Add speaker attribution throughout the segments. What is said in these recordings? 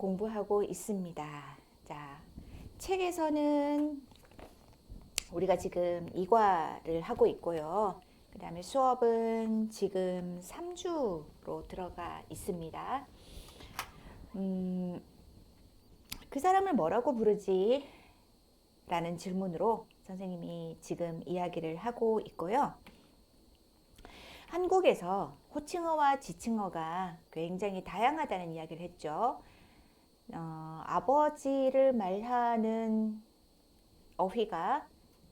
Speaker 1: 공부하고 있습니다. 자, 책에서는 우리가 지금 2과를 하고 있고요. 그 다음에 수업은 지금 3주로 들어가 있습니다. 그 사람을 뭐라고 부르지? 라는 질문으로 선생님이 지금 이야기를 하고 있고요. 한국에서 호칭어와 지칭어가 굉장히 다양하다는 이야기를 했죠. 아버지를 말하는 어휘가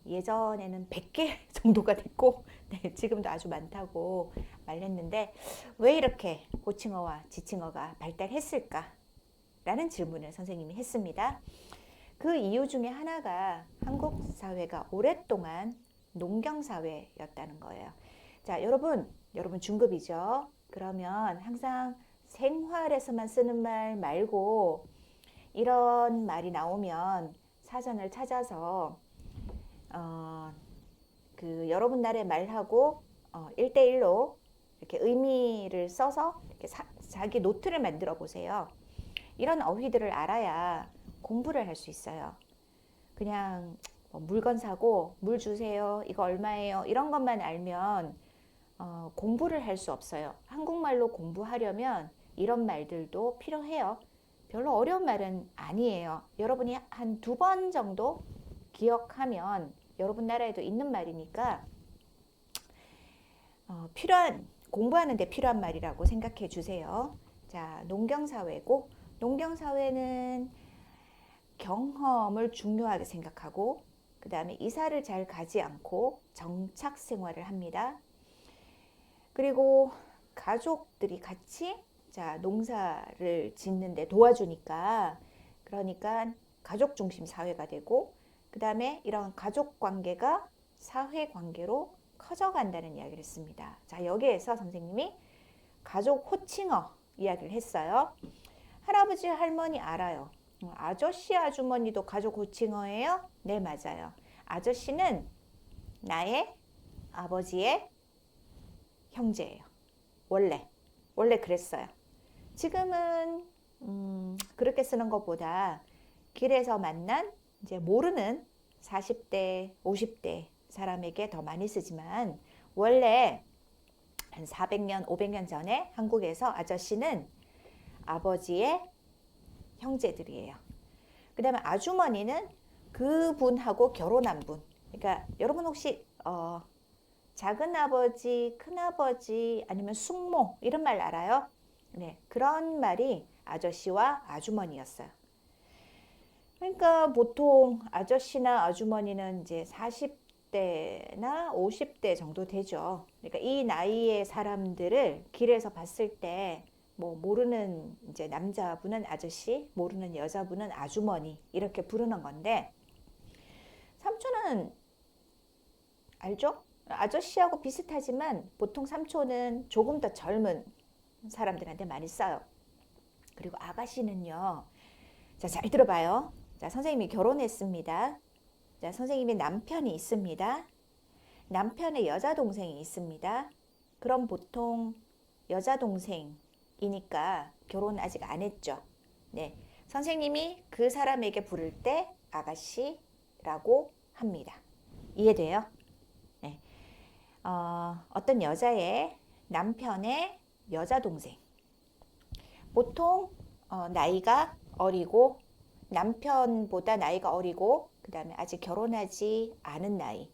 Speaker 1: 예전에는 100개 정도가 됐고 네, 지금도 아주 많다고 말했는데 왜 이렇게 호칭어와 지칭어가 발달했을까? 라는 질문을 선생님이 했습니다. 그 이유 중에 하나가 한국 사회가 오랫동안 농경 사회였다는 거예요. 자, 여러분 중급이죠. 그러면 항상 생활에서만 쓰는 말 말고 이런 말이 나오면 사전을 찾아서 여러분 나라의 말하고 1대1로 이렇게 의미를 써서 이렇게 자기 노트를 만들어 보세요. 이런 어휘들을 알아야 공부를 할 수 있어요. 그냥 물건 사고 물 주세요. 이거 얼마예요? 이런 것만 알면 공부를 할 수 없어요. 한국말로 공부하려면 이런 말들도 필요해요. 별로 어려운 말은 아니에요. 여러분이 한 2번 정도 기억하면 여러분 나라에도 있는 말이니까 공부하는 데 필요한 말이라고 생각해 주세요. 자, 농경사회고 농경사회는 경험을 중요하게 생각하고 그 다음에 이사를 잘 가지 않고 정착 생활을 합니다. 그리고 가족들이 같이 농사를 짓는데 도와주니까 그러니까 가족 중심 사회가 되고 그 다음에 이런 가족 관계가 사회 관계로 커져간다는 이야기를 했습니다. 자, 여기에서 선생님이 가족 호칭어 이야기를 했어요. 할아버지 할머니 알아요. 아저씨 아주머니도 가족 호칭어예요? 네, 맞아요. 아저씨는 나의 아버지의 형제예요. 원래 그랬어요. 지금은 그렇게 쓰는 것보다 길에서 만난 이제 모르는 40대, 50대 사람에게 더 많이 쓰지만 원래 한 400년, 500년 전에 한국에서 아저씨는 아버지의 형제들이에요. 그 다음에 아주머니는 그분하고 결혼한 분. 그러니까 여러분 혹시 작은 아버지, 큰 아버지 아니면 숙모 이런 말 알아요? 네, 그런 말이 아저씨와 아주머니였어요. 그러니까 보통 아저씨나 아주머니는 이제 40대나 50대 정도 되죠. 그러니까 이 나이의 사람들을 길에서 봤을 때 모르는 이제 남자분은 아저씨, 모르는 여자분은 아주머니 이렇게 부르는 건데 삼촌은 알죠? 아저씨하고 비슷하지만 보통 삼촌은 조금 더 젊은 사람들한테 많이 써요. 그리고 아가씨는요. 자, 잘 들어봐요. 자, 선생님이 결혼했습니다. 자, 선생님이 남편이 있습니다. 남편의 여자 동생이 있습니다. 그럼 보통 여자 동생이니까 결혼 아직 안 했죠. 네. 선생님이 그 사람에게 부를 때 아가씨라고 합니다. 이해돼요? 네. 어떤 여자의 남편의 여자 동생. 보통 나이가 어리고 남편보다 나이가 어리고 그 다음에 아직 결혼하지 않은 나이.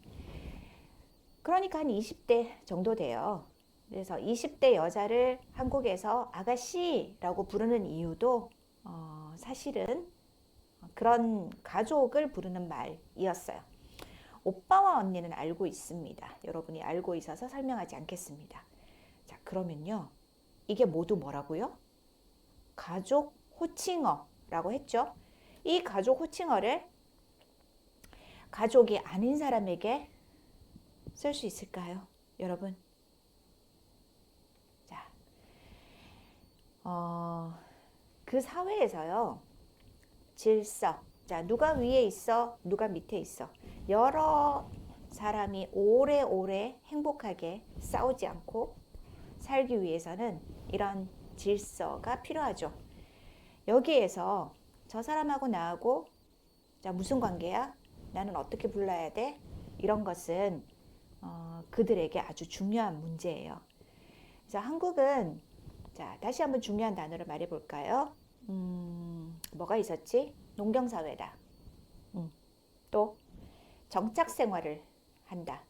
Speaker 1: 그러니까 한 20대 정도 돼요. 그래서 20대 여자를 한국에서 아가씨라고 부르는 이유도 사실은 그런 가족을 부르는 말이었어요. 오빠와 언니는 알고 있습니다. 여러분이 알고 있어서 설명하지 않겠습니다. 자, 그러면요. 이게 모두 뭐라고요? 가족 호칭어라고 했죠. 이 가족 호칭어를 가족이 아닌 사람에게 쓸 수 있을까요? 여러분. 자, 그 사회에서요. 질서. 자, 누가 위에 있어? 누가 밑에 있어? 여러 사람이 오래오래 행복하게 싸우지 않고 살기 위해서는 이런 질서가 필요하죠. 여기에서 저 사람하고 나하고 자, 무슨 관계야? 나는 어떻게 불러야 돼? 이런 것은 그들에게 아주 중요한 문제예요. 그래서 한국은 자, 다시 한번 중요한 단어를 말해 볼까요? 뭐가 있었지? 농경사회다. 또 정착 생활을 한다.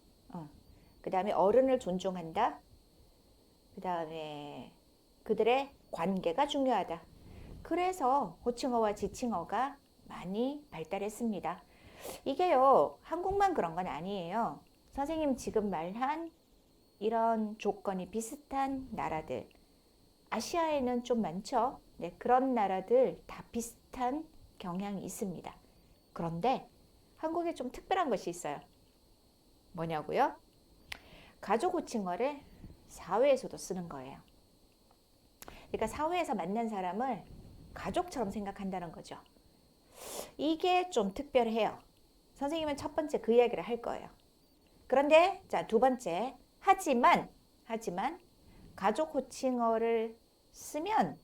Speaker 1: 그 다음에 어른을 존중한다. 그 다음에 그들의 관계가 중요하다. 그래서 호칭어와 지칭어가 많이 발달했습니다. 이게요, 한국만 그런 건 아니에요. 선생님 지금 말한 이런 조건이 비슷한 나라들, 아시아에는 좀 많죠. 네, 그런 나라들 다 비슷한 경향이 있습니다. 그런데 한국에 좀 특별한 것이 있어요. 뭐냐고요? 가족 호칭어를 사회에서도 쓰는 거예요. 그러니까 사회에서 만난 사람을 가족처럼 생각한다는 거죠. 이게 좀 특별해요. 선생님은 첫 번째 그 이야기를 할 거예요. 그런데 자, 두 번째. 하지만 가족 호칭어를 쓰면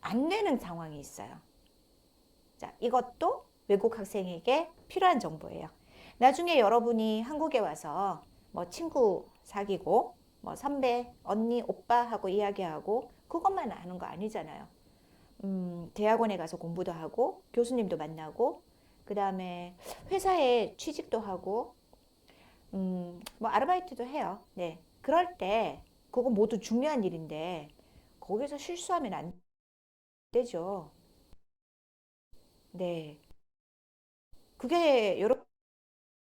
Speaker 1: 안 되는 상황이 있어요. 자, 이것도 외국 학생에게 필요한 정보예요. 나중에 여러분이 한국에 와서 뭐 친구 사귀고 뭐 선배, 언니, 오빠하고 이야기하고 그것만 아는 거 아니잖아요. 대학원에 가서 공부도 하고 교수님도 만나고 그 다음에 회사에 취직도 하고 뭐 아르바이트도 해요. 네, 그럴 때 그거 모두 중요한 일인데 거기서 실수하면 안 되죠. 네, 그게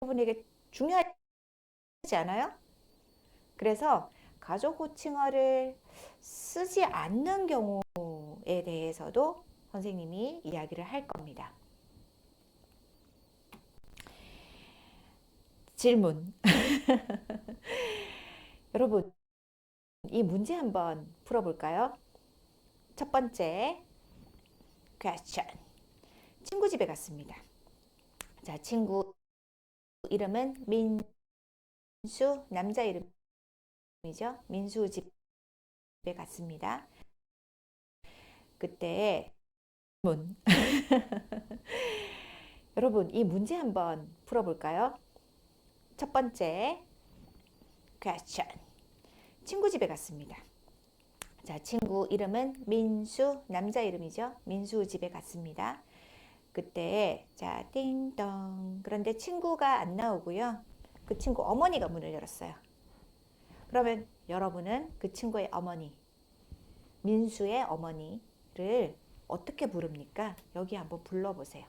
Speaker 1: 여러분에게 중요하지 않아요? 그래서 가족 호칭어를 쓰지 않는 경우에 대해서도 선생님이 이야기를 할 겁니다. 질문. 여러분, 이 문제 한번 풀어볼까요? 첫 번째, question. 친구 집에 갔습니다. 자, 친구 이름은 민수, 남자 이름이죠. 민수 집에 갔습니다. 그때 문. 여러분, 이 문제 한번 풀어볼까요? 첫 번째, question. 친구 집에 갔습니다. 자, 친구 이름은 민수, 남자 이름이죠. 민수 집에 갔습니다. 그때 자, 띵동. 그런데 친구가 안 나오고요. 그 친구 어머니가 문을 열었어요. 그러면 여러분은 그 친구의 어머니, 민수의 어머니를 어떻게 부릅니까? 여기 한번 불러보세요.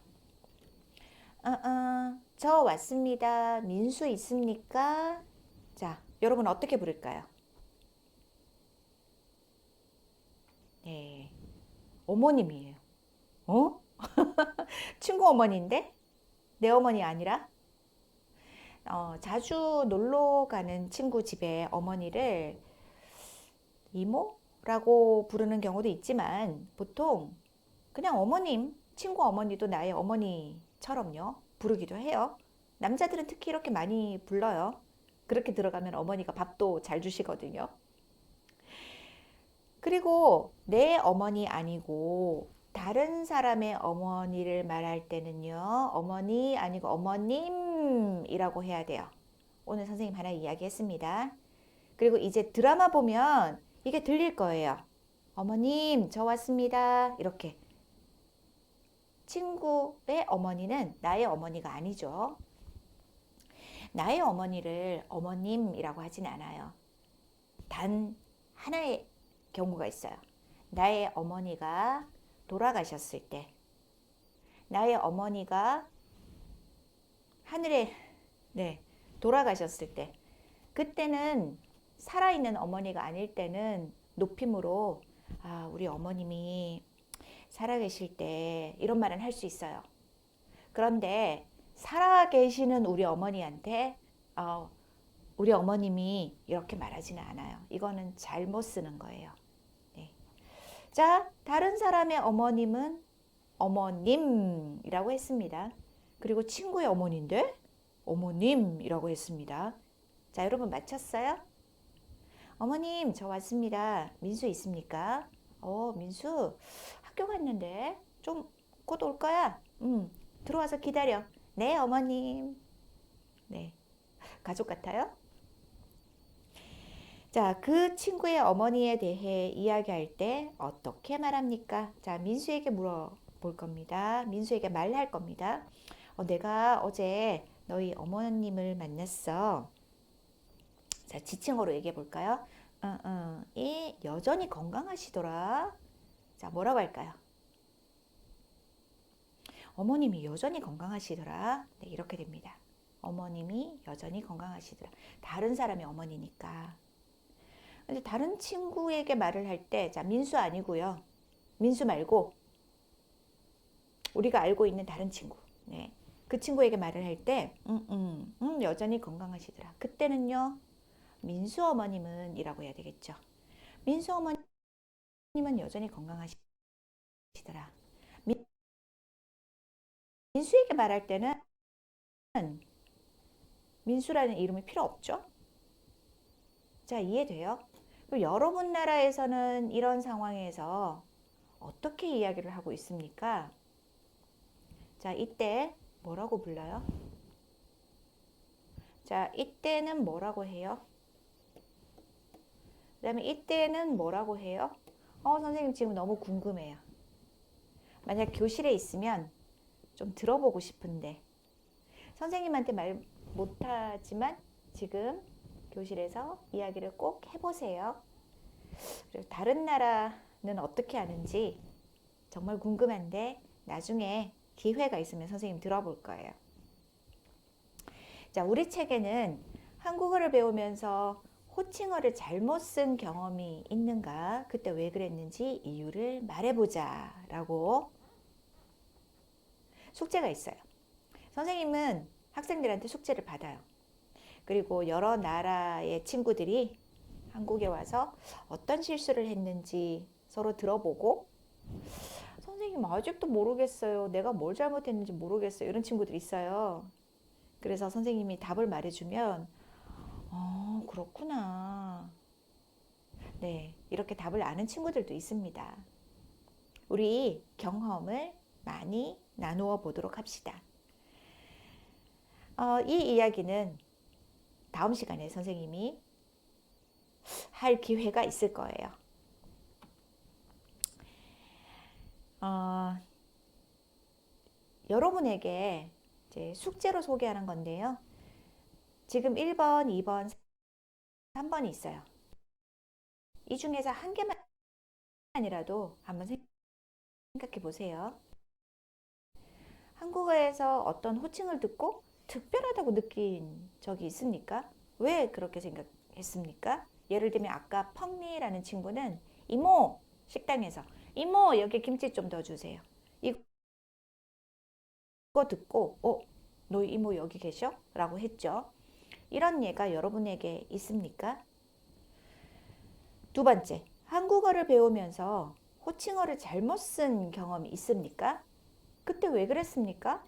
Speaker 1: 저 왔습니다. 민수 있습니까? 자, 여러분 어떻게 부를까요? 네, 어머님이에요. 어? 친구 어머니인데? 내 어머니 아니라? 자주 놀러 가는 친구 집에 어머니를 이모라고 부르는 경우도 있지만 보통 그냥 어머님, 친구 어머니도 나의 어머니처럼요. 부르기도 해요. 남자들은 특히 이렇게 많이 불러요. 그렇게 들어가면 어머니가 밥도 잘 주시거든요. 그리고 내 어머니 아니고 다른 사람의 어머니를 말할 때는요. 어머니 아니고 어머님이라고 해야 돼요. 오늘 선생님 하나 이야기했습니다. 그리고 이제 드라마 보면 이게 들릴 거예요. 어머님, 저 왔습니다. 이렇게. 친구의 어머니는 나의 어머니가 아니죠. 나의 어머니를 어머님이라고 하진 않아요. 단 하나의 경우가 있어요. 나의 어머니가 돌아가셨을 때, 나의 어머니가 하늘에 네, 돌아가셨을 때, 그때는 살아있는 어머니가 아닐 때는 높임으로 아, 우리 어머님이 살아계실 때 이런 말은 할 수 있어요. 그런데 살아계시는 우리 어머니한테 우리 어머님이 이렇게 말하지는 않아요. 이거는 잘못 쓰는 거예요. 네. 자, 다른 사람의 어머님은 어머님이라고 했습니다. 그리고 친구의 어머니인데 어머님이라고 했습니다. 자, 여러분 맞췄어요? 어머님, 저 왔습니다. 민수 있습니까? 민수 학교 갔는데 좀 곧 올 거야. 들어와서 기다려. 네, 어머님. 네, 가족 같아요. 자, 그 친구의 어머니에 대해 이야기할 때 어떻게 말합니까? 자, 민수에게 물어볼 겁니다. 민수에게 말할 겁니다. 내가 어제 너희 어머님을 만났어. 자, 지칭어로 얘기해 볼까요? 이 여전히 건강하시더라. 자, 뭐라고 할까요? 어머님이 여전히 건강하시더라. 네, 이렇게 됩니다. 어머님이 여전히 건강하시더라. 다른 사람의 어머니니까. 근데 다른 친구에게 말을 할 때, 자, 민수 아니고요. 민수 말고 우리가 알고 있는 다른 친구. 네. 그 친구에게 말을 할 때, 여전히 건강하시더라. 그때는요, 민수 어머님은 이라고 해야 되겠죠. 민수 어머님은 여전히 건강하시더라. 민수에게 말할 때는 민수라는 이름이 필요 없죠. 자, 이해돼요? 그럼 여러분 나라에서는 이런 상황에서 어떻게 이야기를 하고 있습니까? 자, 이때 뭐라고 불러요? 자, 이때는 뭐라고 해요? 그 다음에 이때는 뭐라고 해요? 선생님 지금 너무 궁금해요. 만약 교실에 있으면 좀 들어보고 싶은데 선생님한테 말 못하지만 지금 교실에서 이야기를 꼭 해보세요. 그리고 다른 나라는 어떻게 하는지 정말 궁금한데 나중에 기회가 있으면 선생님 들어볼 거예요. 자, 우리 책에는 한국어를 배우면서 호칭어를 잘못 쓴 경험이 있는가? 그때 왜 그랬는지 이유를 말해보자 라고 숙제가 있어요. 선생님은 학생들한테 숙제를 받아요. 그리고 여러 나라의 친구들이 한국에 와서 어떤 실수를 했는지 서로 들어보고 선생님 아직도 모르겠어요. 내가 뭘 잘못했는지 모르겠어요. 이런 친구들이 있어요. 그래서 선생님이 답을 말해주면 그렇구나. 네, 이렇게 답을 아는 친구들도 있습니다. 우리 경험을 많이 나누어 보도록 합시다. 이 이야기는 다음 시간에 선생님이 할 기회가 있을 거예요. 여러분에게 이제 숙제로 소개하는 건데요. 지금 1번, 2번, 3번이 있어요. 이 중에서 한 개만이라도 한번 생각해 보세요. 한국어에서 어떤 호칭을 듣고 특별하다고 느낀 적이 있습니까? 왜 그렇게 생각했습니까? 예를 들면 아까 펑리라는 친구는 이모 식당에서 이모 여기 김치 좀 더 주세요. 이거 듣고 너희 이모 여기 계셔? 라고 했죠. 이런 예가 여러분에게 있습니까? 두 번째, 한국어를 배우면서 호칭어를 잘못 쓴 경험이 있습니까? 그때 왜 그랬습니까?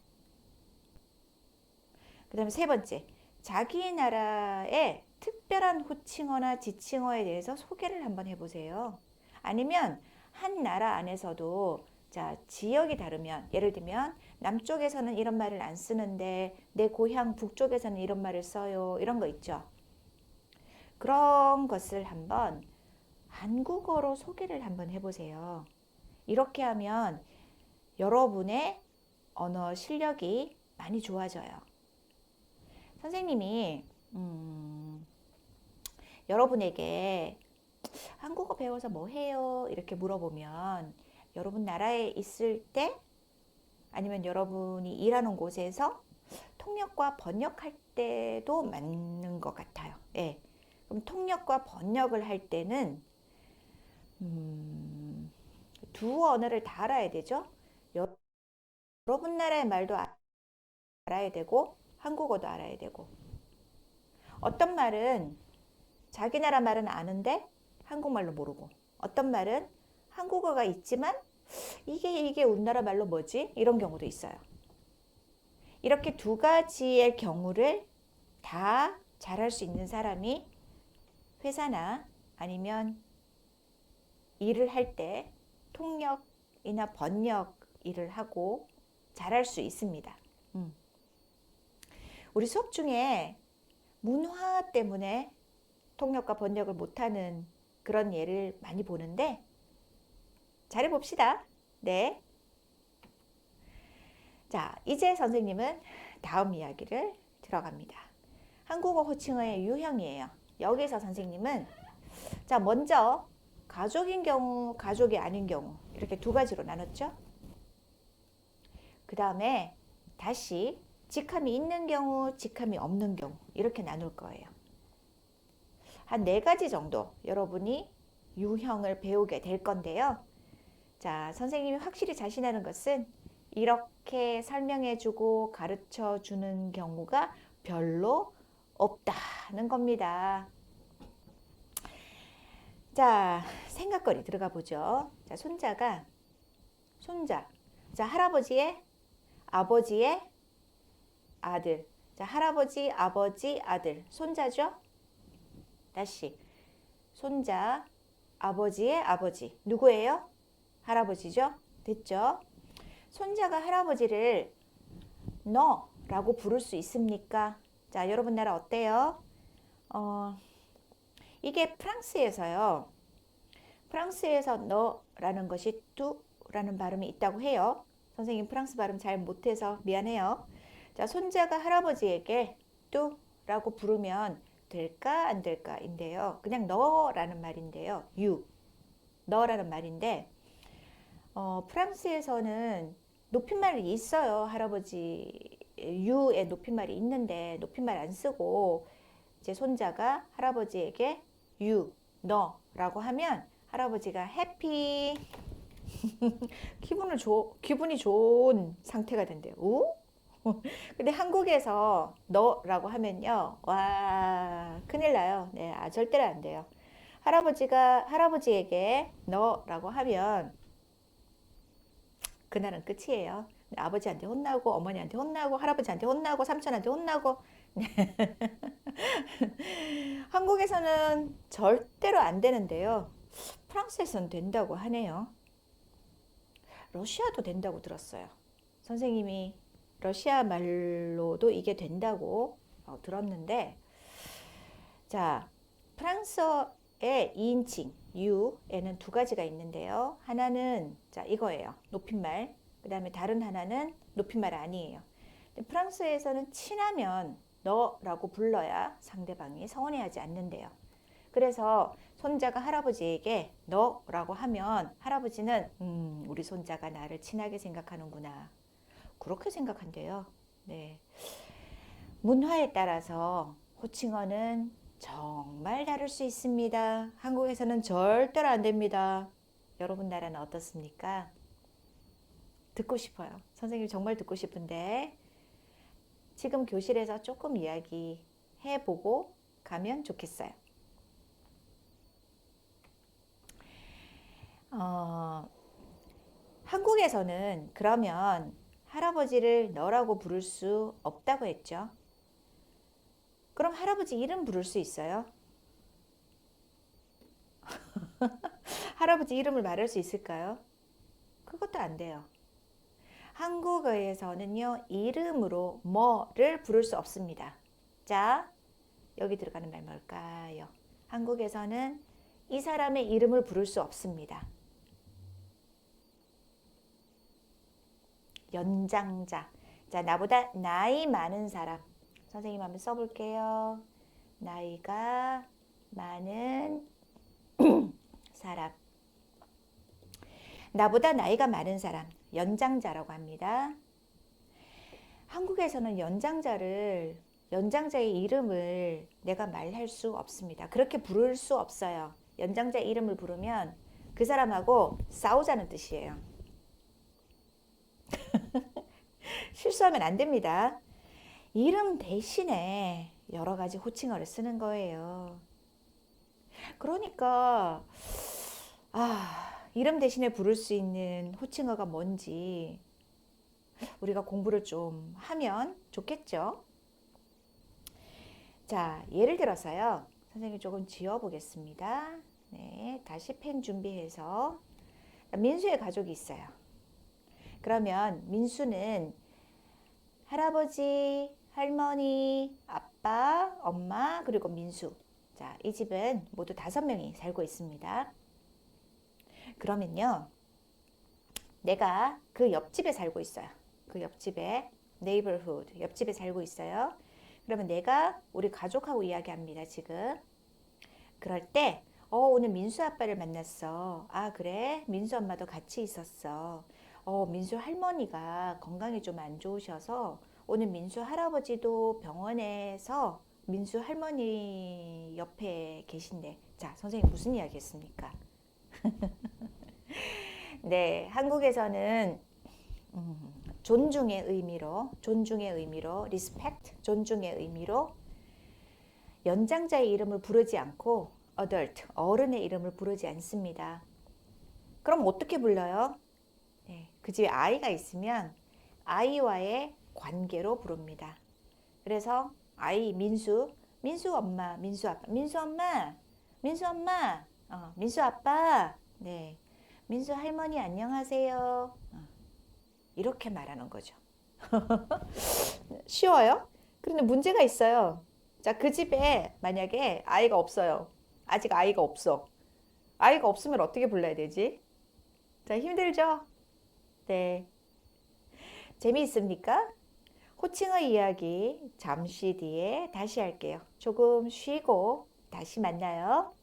Speaker 1: 그 다음에 세 번째, 자기 나라의 특별한 호칭어나 지칭어에 대해서 소개를 한번 해보세요. 아니면 한 나라 안에서도 자, 지역이 다르면 예를 들면 남쪽에서는 이런 말을 안 쓰는데 내 고향 북쪽에서는 이런 말을 써요. 이런 거 있죠. 그런 것을 한번 한국어로 소개를 한번 해보세요. 이렇게 하면 여러분의 언어 실력이 많이 좋아져요. 선생님이 여러분에게 한국어 배워서 뭐 해요? 이렇게 물어보면 여러분 나라에 있을 때 아니면 여러분이 일하는 곳에서 통역과 번역할 때도 맞는 것 같아요. 예. 그럼 통역과 번역을 할 때는 두 언어를 다 알아야 되죠. 여러분 나라의 말도 알아야 되고 한국어도 알아야 되고 어떤 말은 자기 나라 말은 아는데 한국말로 모르고 어떤 말은 한국어가 있지만 이게 우리나라 말로 뭐지? 이런 경우도 있어요. 이렇게 두 가지의 경우를 다 잘할 수 있는 사람이 회사나 아니면 일을 할 때 통역 통역이나 번역 일을 하고 잘할 수 있습니다. 우리 수업 중에 문화 때문에 통역과 번역을 못하는 그런 예를 많이 보는데 잘해봅시다. 네. 자, 이제 선생님은 다음 이야기를 들어갑니다. 한국어 호칭어의 유형이에요. 여기서 선생님은 자, 먼저 가족인 경우, 가족이 아닌 경우 이렇게 두 가지로 나눴죠. 그 다음에 다시 직함이 있는 경우, 직함이 없는 경우 이렇게 나눌 거예요. 한 네 가지 정도 여러분이 유형을 배우게 될 건데요. 자, 선생님이 확실히 자신하는 것은 이렇게 설명해주고 가르쳐주는 경우가 별로 없다는 겁니다. 자, 생각거리 들어가 보죠. 자, 손자. 자, 할아버지의 아버지의 아들. 자, 할아버지, 아버지, 아들. 손자죠? 다시. 손자, 아버지의 아버지. 누구예요? 할아버지죠? 됐죠? 손자가 할아버지를 너라고 부를 수 있습니까? 자, 여러분 나라 어때요? 이게 프랑스에서요. 프랑스에서 너라는 것이 뚜라는 발음이 있다고 해요. 선생님 프랑스 발음 잘 못해서 미안해요. 자, 손자가 할아버지에게 뚜라고 부르면 될까 안 될까인데요. 그냥 너라는 말인데요. 너라는 말인데 프랑스에서는 높임말이 있어요. 할아버지 유의 높임말이 있는데 높임말 안 쓰고 이제 손자가 할아버지에게 너라고 하면 할아버지가 해피 기분이 좋은 상태가 된대요. 근데 한국에서 너라고 하면요. 와, 큰일 나요. 네, 절대로 안 돼요. 할아버지에게 너라고 하면 그날은 끝이에요. 아버지한테 혼나고 어머니한테 혼나고 할아버지한테 혼나고 삼촌한테 혼나고 한국에서는 절대로 안 되는데요. 프랑스에서는 된다고 하네요. 러시아도 된다고 들었어요. 선생님이 러시아 말로도 이게 된다고 들었는데 자, 프랑스어의 2인칭 유에는 두 가지가 있는데요. 하나는 자, 이거예요. 높임말. 그 다음에 다른 하나는 높임말 아니에요. 프랑스에서는 친하면 너라고 불러야 상대방이 서운해하지 않는데요. 그래서 손자가 할아버지에게 너라고 하면 할아버지는 우리 손자가 나를 친하게 생각하는구나. 그렇게 생각한대요. 네. 문화에 따라서 호칭어는 정말 다를 수 있습니다. 한국에서는 절대로 안 됩니다. 여러분 나라는 어떻습니까? 듣고 싶어요. 선생님 정말 듣고 싶은데 지금 교실에서 조금 이야기해보고 가면 좋겠어요. 한국에서는 그러면 할아버지를 너라고 부를 수 없다고 했죠. 그럼 할아버지 이름 부를 수 있어요? 할아버지 이름을 말할 수 있을까요? 그것도 안 돼요. 한국어에서는요, 이름으로 뭐를 부를 수 없습니다. 자, 여기 들어가는 말 뭘까요? 한국에서는 이 사람의 이름을 부를 수 없습니다. 연장자. 자, 나보다 나이 많은 사람. 선생님 한번 써볼게요. 나이가 많은 사람. 나보다 나이가 많은 사람. 연장자라고 합니다. 한국에서는 연장자의 이름을 내가 말할 수 없습니다. 그렇게 부를 수 없어요. 연장자 이름을 부르면 그 사람하고 싸우자는 뜻이에요. 실수하면 안 됩니다. 이름 대신에 여러 가지 호칭어를 쓰는 거예요. 그러니까 이름 대신에 부를 수 있는 호칭어가 뭔지 우리가 공부를 좀 하면 좋겠죠. 자, 예를 들어서요. 선생님이 조금 지워보겠습니다. 네, 다시 펜 준비해서 민수의 가족이 있어요. 그러면 민수는 할아버지, 할머니, 아빠, 엄마, 그리고 민수. 자, 이 집은 모두 5명이 살고 있습니다. 그러면요, 내가 그 옆집에 살고 있어요. 그 옆집에, neighborhood, 옆집에 살고 있어요. 그러면 내가 우리 가족하고 이야기합니다, 지금. 그럴 때, 오늘 민수 아빠를 만났어. 아, 그래? 민수 엄마도 같이 있었어. 민수 할머니가 건강이 좀 안 좋으셔서 오늘 민수 할아버지도 병원에서 민수 할머니 옆에 계신데. 자, 선생님 무슨 이야기 했습니까? 네, 한국에서는 존중의 의미로, respect, 존중의 의미로 연장자의 이름을 부르지 않고 adult, 어른의 이름을 부르지 않습니다. 그럼 어떻게 불러요? 네, 그 집에 아이가 있으면 아이와의 관계로 부릅니다. 그래서 아이 민수, 민수 엄마, 민수 아빠, 민수 엄마, 민수 엄마, 민수 아빠, 네, 민수 할머니 안녕하세요. 이렇게 말하는 거죠. 쉬워요? 그런데 문제가 있어요. 자, 그 집에 만약에 아이가 없어요. 아직 아이가 없어. 아이가 없으면 어떻게 불러야 되지? 자, 힘들죠? 네. 재미있습니까? 호칭의 이야기 잠시 뒤에 다시 할게요. 조금 쉬고 다시 만나요.